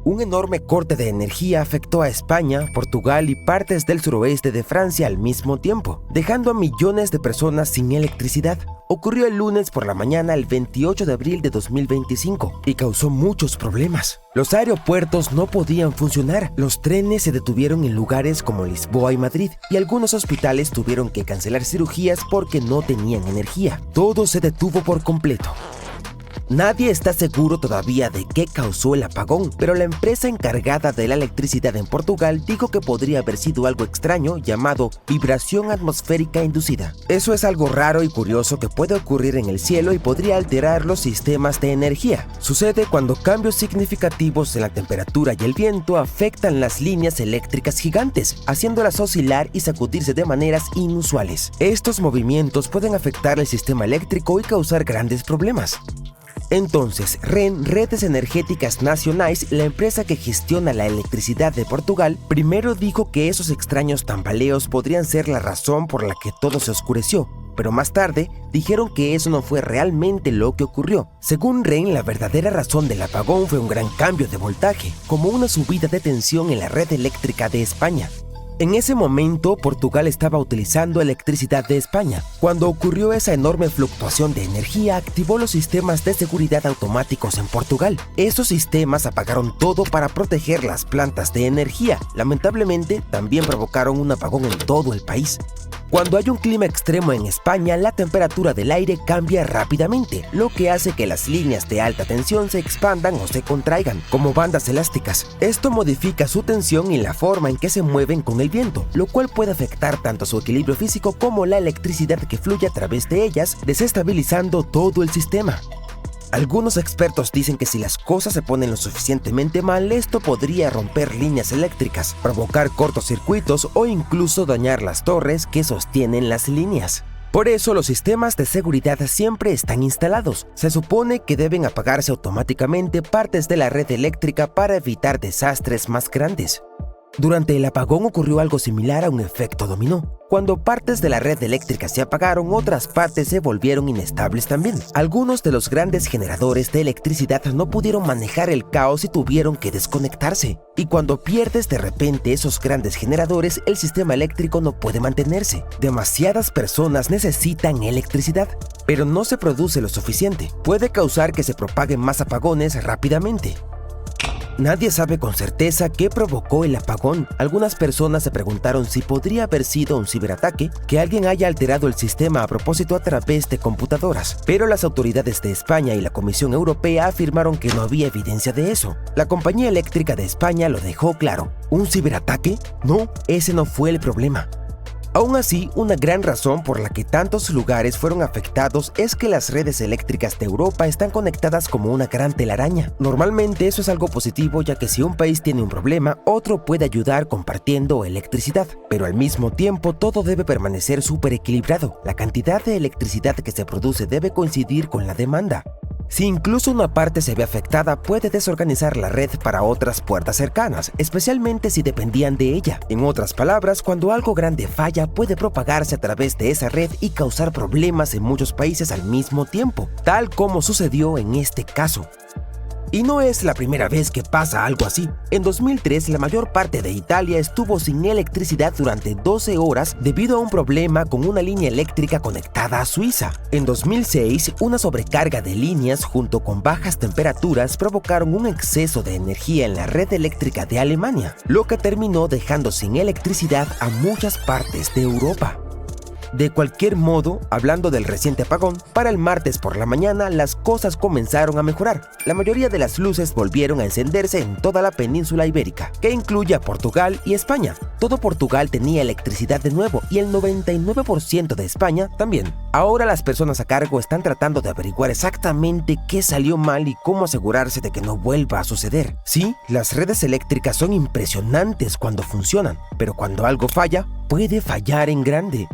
Un enorme corte de energía afectó a España, Portugal y partes del suroeste de Francia al mismo tiempo, dejando a millones de personas sin electricidad. Ocurrió el lunes por la mañana el 28 de abril de 2025 y causó muchos problemas. Los aeropuertos no podían funcionar, los trenes se detuvieron en lugares como Lisboa y Madrid y algunos hospitales tuvieron que cancelar cirugías porque no tenían energía. Todo se detuvo por completo. Nadie está seguro todavía de qué causó el apagón, pero la empresa encargada de la electricidad en Portugal dijo que podría haber sido algo extraño llamado vibración atmosférica inducida. Eso es algo raro y curioso que puede ocurrir en el cielo y podría alterar los sistemas de energía. Sucede cuando cambios significativos en la temperatura y el viento afectan las líneas eléctricas gigantes, haciéndolas oscilar y sacudirse de maneras inusuales. Estos movimientos pueden afectar el sistema eléctrico y causar grandes problemas. Entonces, REN, Redes Energéticas Nacionais, la empresa que gestiona la electricidad de Portugal, primero dijo que esos extraños tambaleos podrían ser la razón por la que todo se oscureció, pero más tarde dijeron que eso no fue realmente lo que ocurrió. Según REN, la verdadera razón del apagón fue un gran cambio de voltaje, como una subida de tensión en la red eléctrica de España. En ese momento, Portugal estaba utilizando electricidad de España. Cuando ocurrió esa enorme fluctuación de energía, activó los sistemas de seguridad automáticos en Portugal. Esos sistemas apagaron todo para proteger las plantas de energía. Lamentablemente, también provocaron un apagón en todo el país. Cuando hay un clima extremo en España, la temperatura del aire cambia rápidamente, lo que hace que las líneas de alta tensión se expandan o se contraigan, como bandas elásticas. Esto modifica su tensión y la forma en que se mueven con el viento, lo cual puede afectar tanto su equilibrio físico como la electricidad que fluye a través de ellas, desestabilizando todo el sistema. Algunos expertos dicen que si las cosas se ponen lo suficientemente mal, esto podría romper líneas eléctricas, provocar cortocircuitos o incluso dañar las torres que sostienen las líneas. Por eso los sistemas de seguridad siempre están instalados. Se supone que deben apagarse automáticamente partes de la red eléctrica para evitar desastres más grandes. Durante el apagón ocurrió algo similar a un efecto dominó. Cuando partes de la red eléctrica se apagaron, otras partes se volvieron inestables también. Algunos de los grandes generadores de electricidad no pudieron manejar el caos y tuvieron que desconectarse. Y cuando pierdes de repente esos grandes generadores, el sistema eléctrico no puede mantenerse. Demasiadas personas necesitan electricidad, pero no se produce lo suficiente. Puede causar que se propaguen más apagones rápidamente. Nadie sabe con certeza qué provocó el apagón. Algunas personas se preguntaron si podría haber sido un ciberataque, que alguien haya alterado el sistema a propósito a través de computadoras. Pero las autoridades de España y la Comisión Europea afirmaron que no había evidencia de eso. La compañía eléctrica de España lo dejó claro. ¿Un ciberataque? No, ese no fue el problema. Aún así, una gran razón por la que tantos lugares fueron afectados es que las redes eléctricas de Europa están conectadas como una gran telaraña. Normalmente eso es algo positivo, ya que si un país tiene un problema, otro puede ayudar compartiendo electricidad. Pero al mismo tiempo, todo debe permanecer súper equilibrado. La cantidad de electricidad que se produce debe coincidir con la demanda. Si incluso una parte se ve afectada, puede desorganizar la red para otras puertas cercanas, especialmente si dependían de ella. En otras palabras, cuando algo grande falla, puede propagarse a través de esa red y causar problemas en muchos países al mismo tiempo, tal como sucedió en este caso. Y no es la primera vez que pasa algo así. En 2003, la mayor parte de Italia estuvo sin electricidad durante 12 horas debido a un problema con una línea eléctrica conectada a Suiza. En 2006, una sobrecarga de líneas junto con bajas temperaturas provocaron un exceso de energía en la red eléctrica de Alemania, lo que terminó dejando sin electricidad a muchas partes de Europa. De cualquier modo, hablando del reciente apagón, para el martes por la mañana las cosas comenzaron a mejorar. La mayoría de las luces volvieron a encenderse en toda la península ibérica, que incluye a Portugal y España. Todo Portugal tenía electricidad de nuevo y el 99% de España también. Ahora las personas a cargo están tratando de averiguar exactamente qué salió mal y cómo asegurarse de que no vuelva a suceder. Sí, las redes eléctricas son impresionantes cuando funcionan, pero cuando algo falla, puede fallar en grande.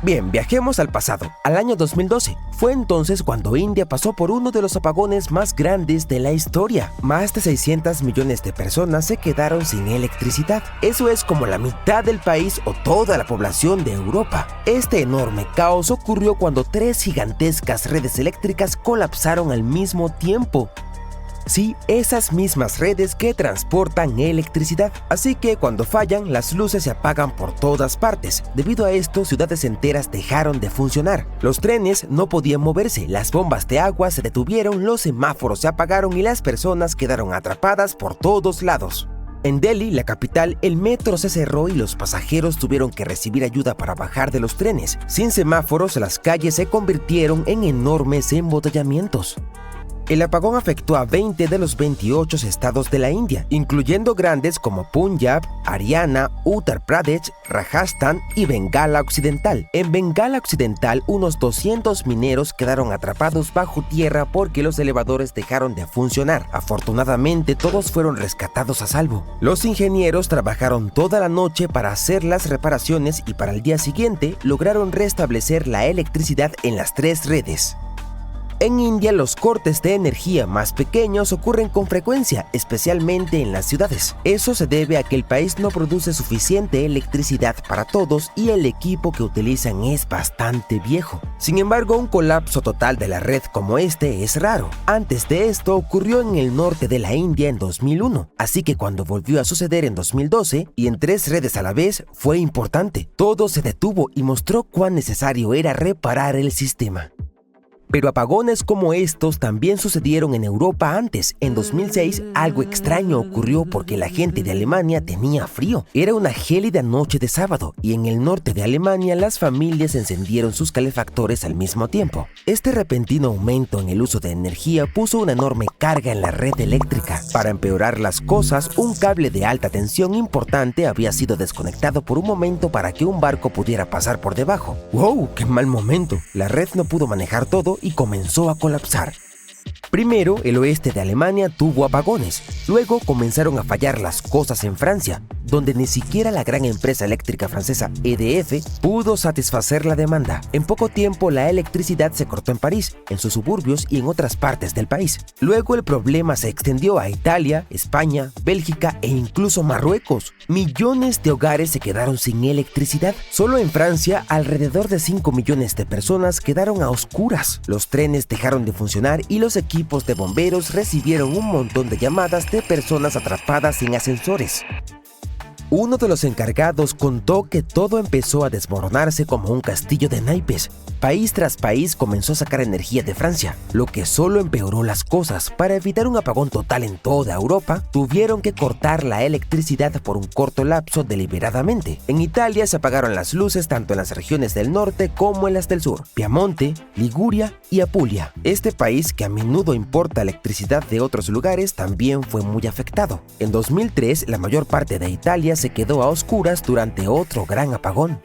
Bien, viajemos al pasado, al año 2012. Fue entonces cuando India pasó por uno de los apagones más grandes de la historia. Más de 600 millones de personas se quedaron sin electricidad. Eso es como la mitad del país o toda la población de Europa. Este enorme caos ocurrió cuando 3 gigantescas redes eléctricas colapsaron al mismo tiempo. Sí, esas mismas redes que transportan electricidad. Así que cuando fallan, las luces se apagan por todas partes. Debido a esto, ciudades enteras dejaron de funcionar. Los trenes no podían moverse, las bombas de agua se detuvieron, los semáforos se apagaron y las personas quedaron atrapadas por todos lados. En Delhi, la capital, el metro se cerró y los pasajeros tuvieron que recibir ayuda para bajar de los trenes. Sin semáforos, las calles se convirtieron en enormes embotellamientos. El apagón afectó a 20 de los 28 estados de la India, incluyendo grandes como Punjab, Haryana, Uttar Pradesh, Rajasthan y Bengala Occidental. En Bengala Occidental, unos 200 mineros quedaron atrapados bajo tierra porque los elevadores dejaron de funcionar. Afortunadamente, todos fueron rescatados a salvo. Los ingenieros trabajaron toda la noche para hacer las reparaciones y para el día siguiente lograron restablecer la electricidad en las 3 redes. En India, los cortes de energía más pequeños ocurren con frecuencia, especialmente en las ciudades. Eso se debe a que el país no produce suficiente electricidad para todos y el equipo que utilizan es bastante viejo. Sin embargo, un colapso total de la red como este es raro. Antes de esto ocurrió en el norte de la India en 2001, así que cuando volvió a suceder en 2012 y en 3 redes a la vez, fue importante. Todo se detuvo y mostró cuán necesario era reparar el sistema. Pero apagones como estos también sucedieron en Europa antes. En 2006, algo extraño ocurrió porque la gente de Alemania tenía frío. Era una gélida noche de sábado y en el norte de Alemania las familias encendieron sus calefactores al mismo tiempo. Este repentino aumento en el uso de energía puso una enorme carga en la red eléctrica. Para empeorar las cosas, un cable de alta tensión importante había sido desconectado por un momento para que un barco pudiera pasar por debajo. ¡Wow! ¡Qué mal momento! La red no pudo manejar todo y comenzó a colapsar. Primero, el oeste de Alemania tuvo apagones. Luego comenzaron a fallar las cosas en Francia, donde ni siquiera la gran empresa eléctrica francesa EDF pudo satisfacer la demanda. En poco tiempo, la electricidad se cortó en París, en sus suburbios y en otras partes del país. Luego, el problema se extendió a Italia, España, Bélgica e incluso Marruecos. Millones de hogares se quedaron sin electricidad. Solo en Francia, alrededor de 5 millones de personas quedaron a oscuras. Los trenes dejaron de funcionar y los equipos de bomberos recibieron un montón de llamadas de personas atrapadas en ascensores. Uno de los encargados contó que todo empezó a desmoronarse como un castillo de naipes. País tras país comenzó a sacar energía de Francia, lo que solo empeoró las cosas. Para evitar un apagón total en toda Europa, tuvieron que cortar la electricidad por un corto lapso deliberadamente. En Italia se apagaron las luces tanto en las regiones del norte como en las del sur, Piamonte, Liguria y Apulia. Este país, que a menudo importa electricidad de otros lugares, también fue muy afectado. En 2003, la mayor parte de Italia se quedó a oscuras durante otro gran apagón.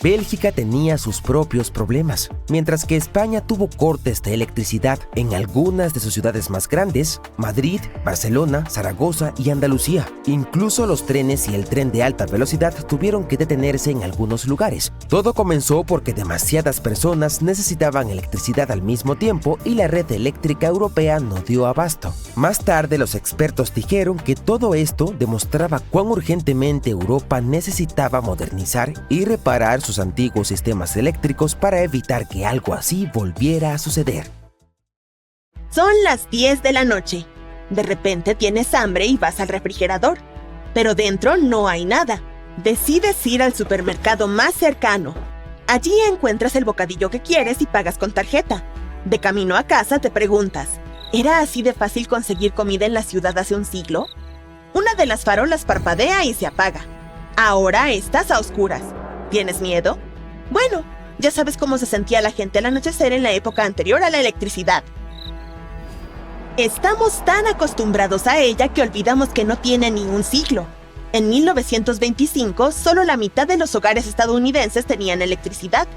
Bélgica tenía sus propios problemas, mientras que España tuvo cortes de electricidad en algunas de sus ciudades más grandes, Madrid, Barcelona, Zaragoza y Andalucía. Incluso los trenes y el tren de alta velocidad tuvieron que detenerse en algunos lugares. Todo comenzó porque demasiadas personas necesitaban electricidad al mismo tiempo y la red eléctrica europea no dio abasto. Más tarde, los expertos dijeron que todo esto demostraba cuán urgentemente Europa necesitaba modernizar y reparar sus antiguos sistemas eléctricos para evitar que algo así volviera a suceder. Son las 10 de la noche. De repente tienes hambre y vas al refrigerador, pero dentro no hay nada. Decides ir al supermercado más cercano. Allí encuentras el bocadillo que quieres y pagas con tarjeta. De camino a casa te preguntas, ¿era así de fácil conseguir comida en la ciudad hace un siglo? Una de las farolas parpadea y se apaga. Ahora estás a oscuras. ¿Tienes miedo? Bueno, ya sabes cómo se sentía la gente al anochecer en la época anterior a la electricidad. Estamos tan acostumbrados a ella que olvidamos que no tiene ni un siglo. En 1925, solo la mitad de los hogares estadounidenses tenían electricidad.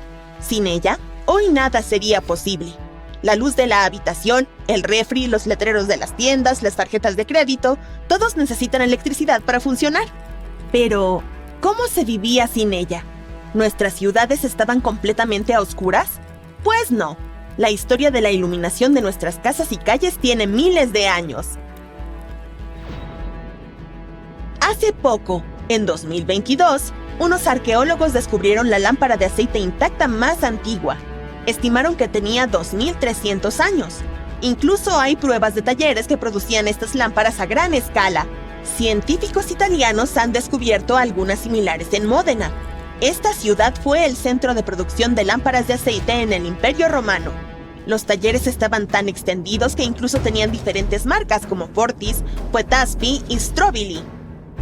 Sin ella, hoy nada sería posible. La luz de la habitación, el refri, los letreros de las tiendas, las tarjetas de crédito, todos necesitan electricidad para funcionar. Pero, ¿cómo se vivía sin ella? ¿Nuestras ciudades estaban completamente a oscuras? Pues no. La historia de la iluminación de nuestras casas y calles tiene miles de años. Hace poco, en 2022, unos arqueólogos descubrieron la lámpara de aceite intacta más antigua. Estimaron que tenía 2300 años. Incluso hay pruebas de talleres que producían estas lámparas a gran escala. Científicos italianos han descubierto algunas similares en Módena. Esta ciudad fue el centro de producción de lámparas de aceite en el Imperio Romano. Los talleres estaban tan extendidos que incluso tenían diferentes marcas como Fortis, Puetaspi y Strobili.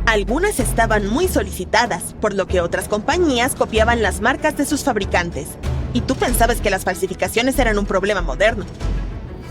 Algunas estaban muy solicitadas, por lo que otras compañías copiaban las marcas de sus fabricantes. Y tú pensabas que las falsificaciones eran un problema moderno.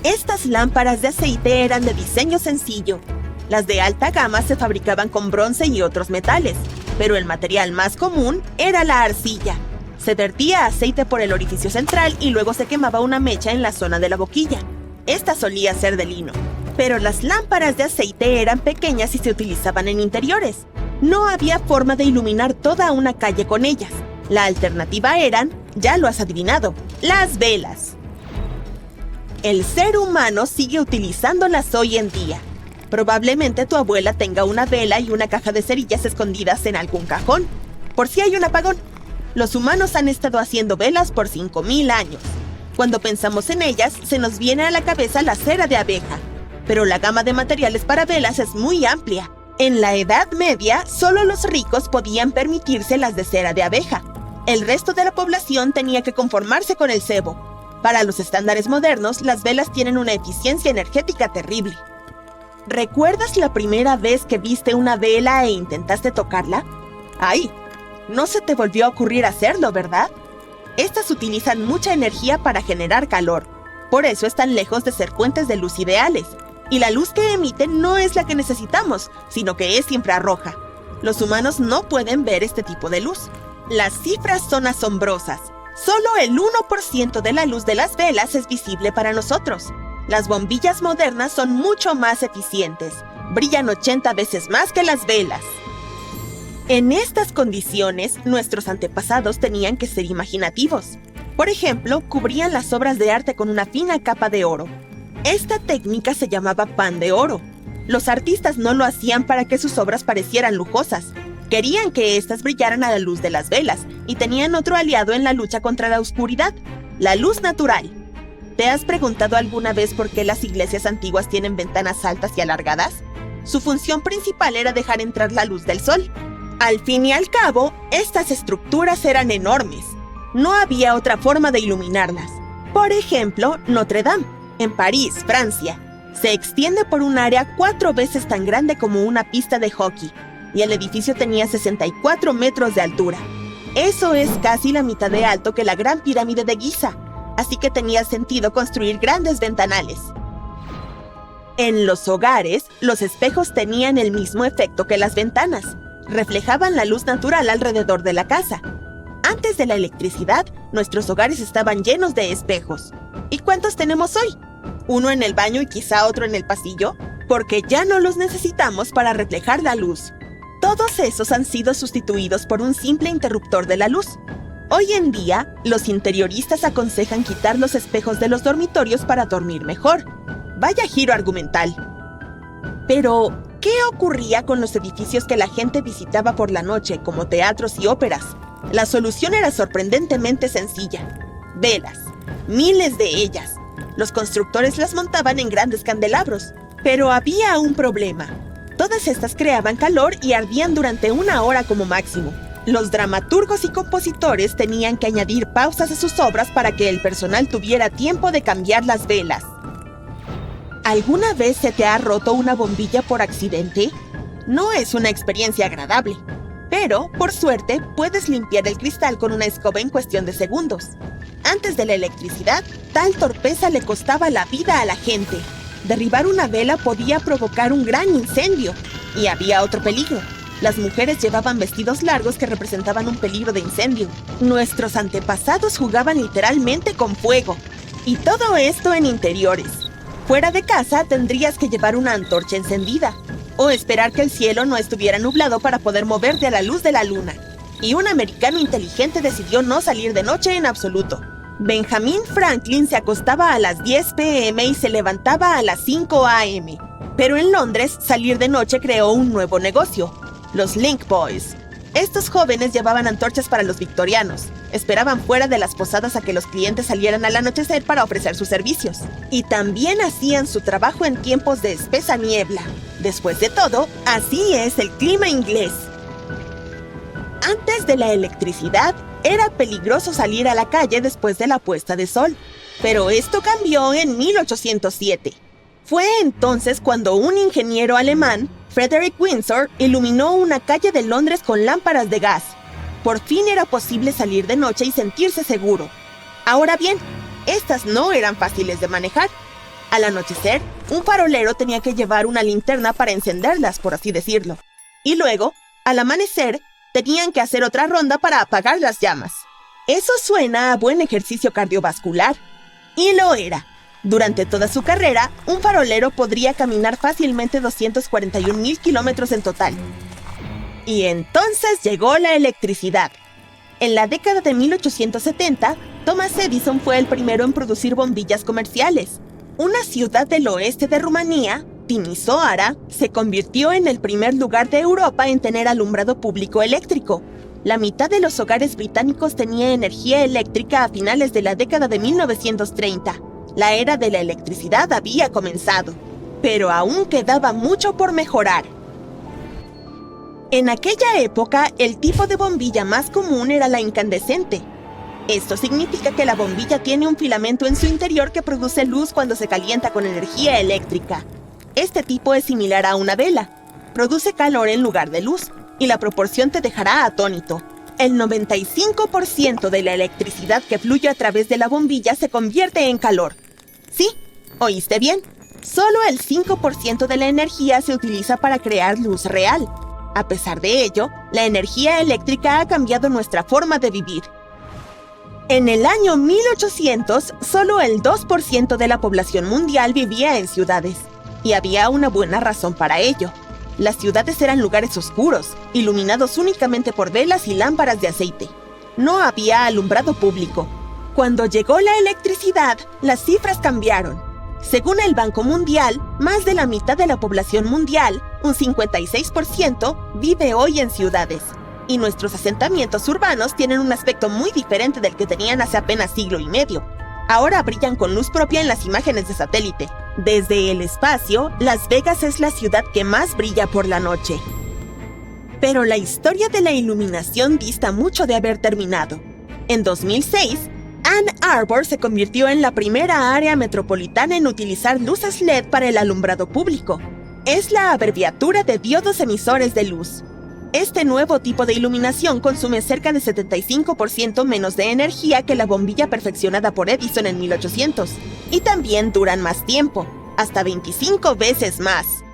Estas lámparas de aceite eran de diseño sencillo. Las de alta gama se fabricaban con bronce y otros metales, pero el material más común era la arcilla. Se vertía aceite por el orificio central y luego se quemaba una mecha en la zona de la boquilla. Esta solía ser de lino. Pero las lámparas de aceite eran pequeñas y se utilizaban en interiores. No había forma de iluminar toda una calle con ellas. La alternativa eran, ya lo has adivinado, las velas. El ser humano sigue utilizándolas hoy en día. Probablemente tu abuela tenga una vela y una caja de cerillas escondidas en algún cajón, por si hay un apagón. Los humanos han estado haciendo velas por 5000 años. Cuando pensamos en ellas, se nos viene a la cabeza la cera de abeja. Pero la gama de materiales para velas es muy amplia. En la Edad Media, solo los ricos podían permitirse las de cera de abeja. El resto de la población tenía que conformarse con el cebo. Para los estándares modernos, las velas tienen una eficiencia energética terrible. ¿Recuerdas la primera vez que viste una vela e intentaste tocarla? ¡Ay! No se te volvió a ocurrir hacerlo, ¿verdad? Estas utilizan mucha energía para generar calor. Por eso están lejos de ser fuentes de luz ideales. Y la luz que emiten no es la que necesitamos, sino que es infrarroja. Los humanos no pueden ver este tipo de luz. Las cifras son asombrosas. Solo el 1% de la luz de las velas es visible para nosotros. Las bombillas modernas son mucho más eficientes. Brillan 80 veces más que las velas. En estas condiciones, nuestros antepasados tenían que ser imaginativos. Por ejemplo, cubrían las obras de arte con una fina capa de oro. Esta técnica se llamaba pan de oro. Los artistas no lo hacían para que sus obras parecieran lujosas. Querían que éstas brillaran a la luz de las velas y tenían otro aliado en la lucha contra la oscuridad, la luz natural. ¿Te has preguntado alguna vez por qué las iglesias antiguas tienen ventanas altas y alargadas? Su función principal era dejar entrar la luz del sol. Al fin y al cabo, estas estructuras eran enormes. No había otra forma de iluminarlas. Por ejemplo, Notre Dame, en París, Francia, se extiende por un área 4 veces tan grande como una pista de hockey, y el edificio tenía 64 metros de altura. Eso es casi la mitad de alto que la Gran Pirámide de Giza, así que tenía sentido construir grandes ventanales. En los hogares, los espejos tenían el mismo efecto que las ventanas. Reflejaban la luz natural alrededor de la casa. Antes de la electricidad, nuestros hogares estaban llenos de espejos. ¿Y cuántos tenemos hoy? ¿Uno en el baño y quizá otro en el pasillo? Porque ya no los necesitamos para reflejar la luz. Todos esos han sido sustituidos por un simple interruptor de la luz. Hoy en día, los interioristas aconsejan quitar los espejos de los dormitorios para dormir mejor. Vaya giro argumental. Pero, ¿qué ocurría con los edificios que la gente visitaba por la noche, como teatros y óperas? La solución era sorprendentemente sencilla. Velas. Miles de ellas. Los constructores las montaban en grandes candelabros. Pero había un problema. Todas estas creaban calor y ardían durante 1 hora como máximo. Los dramaturgos y compositores tenían que añadir pausas a sus obras para que el personal tuviera tiempo de cambiar las velas. ¿Alguna vez se te ha roto una bombilla por accidente? No es una experiencia agradable, pero, por suerte, puedes limpiar el cristal con una escoba en cuestión de segundos. Antes de la electricidad, tal torpeza le costaba la vida a la gente. Derribar una vela podía provocar un gran incendio. Y había otro peligro. Las mujeres llevaban vestidos largos que representaban un peligro de incendio. Nuestros antepasados jugaban literalmente con fuego. Y todo esto en interiores. Fuera de casa tendrías que llevar una antorcha encendida o esperar que el cielo no estuviera nublado para poder moverte a la luz de la luna. Y un americano inteligente decidió no salir de noche en absoluto. Benjamin Franklin se acostaba a las 10 p.m. y se levantaba a las 5 a.m. Pero en Londres, salir de noche creó un nuevo negocio, los Link Boys. Estos jóvenes llevaban antorchas para los victorianos, esperaban fuera de las posadas a que los clientes salieran al anochecer para ofrecer sus servicios, y también hacían su trabajo en tiempos de espesa niebla. Después de todo, así es el clima inglés. Antes de la electricidad, era peligroso salir a la calle después de la puesta de sol, pero esto cambió en 1807. Fue entonces cuando un ingeniero alemán, Frederick Windsor, iluminó una calle de Londres con lámparas de gas. Por fin era posible salir de noche y sentirse seguro. Ahora bien, estas no eran fáciles de manejar. Al anochecer, un farolero tenía que llevar una linterna para encenderlas, por así decirlo. Y luego, al amanecer, tenían que hacer otra ronda para apagar las llamas. Eso suena a buen ejercicio cardiovascular. Y lo era. Durante toda su carrera, un farolero podría caminar fácilmente 241,000 kilómetros en total. Y entonces llegó la electricidad. En la década de 1870, Thomas Edison fue el primero en producir bombillas comerciales. Una ciudad del oeste de Rumanía, Timișoara, se convirtió en el primer lugar de Europa en tener alumbrado público eléctrico. La mitad de los hogares británicos tenía energía eléctrica a finales de la década de 1930. La era de la electricidad había comenzado, pero aún quedaba mucho por mejorar. En aquella época, el tipo de bombilla más común era la incandescente. Esto significa que la bombilla tiene un filamento en su interior que produce luz cuando se calienta con energía eléctrica. Este tipo es similar a una vela. Produce calor en lugar de luz, y la proporción te dejará atónito. El 95% de la electricidad que fluye a través de la bombilla se convierte en calor. Sí, oíste bien. Solo el 5% de la energía se utiliza para crear luz real. A pesar de ello, la energía eléctrica ha cambiado nuestra forma de vivir. En el año 1800, solo el 2% de la población mundial vivía en ciudades. Y había una buena razón para ello. Las ciudades eran lugares oscuros, iluminados únicamente por velas y lámparas de aceite. No había alumbrado público. Cuando llegó la electricidad, las cifras cambiaron. Según el Banco Mundial, más de la mitad de la población mundial, un 56%, vive hoy en ciudades. Y nuestros asentamientos urbanos tienen un aspecto muy diferente del que tenían hace apenas siglo y medio. Ahora brillan con luz propia en las imágenes de satélite. Desde el espacio, Las Vegas es la ciudad que más brilla por la noche. Pero la historia de la iluminación dista mucho de haber terminado. En 2006, Ann Arbor se convirtió en la primera área metropolitana en utilizar luces LED para el alumbrado público. Es la abreviatura de diodos emisores de luz. Este nuevo tipo de iluminación consume cerca de 75% menos de energía que la bombilla perfeccionada por Edison en 1800. Y también duran más tiempo, hasta 25 veces más.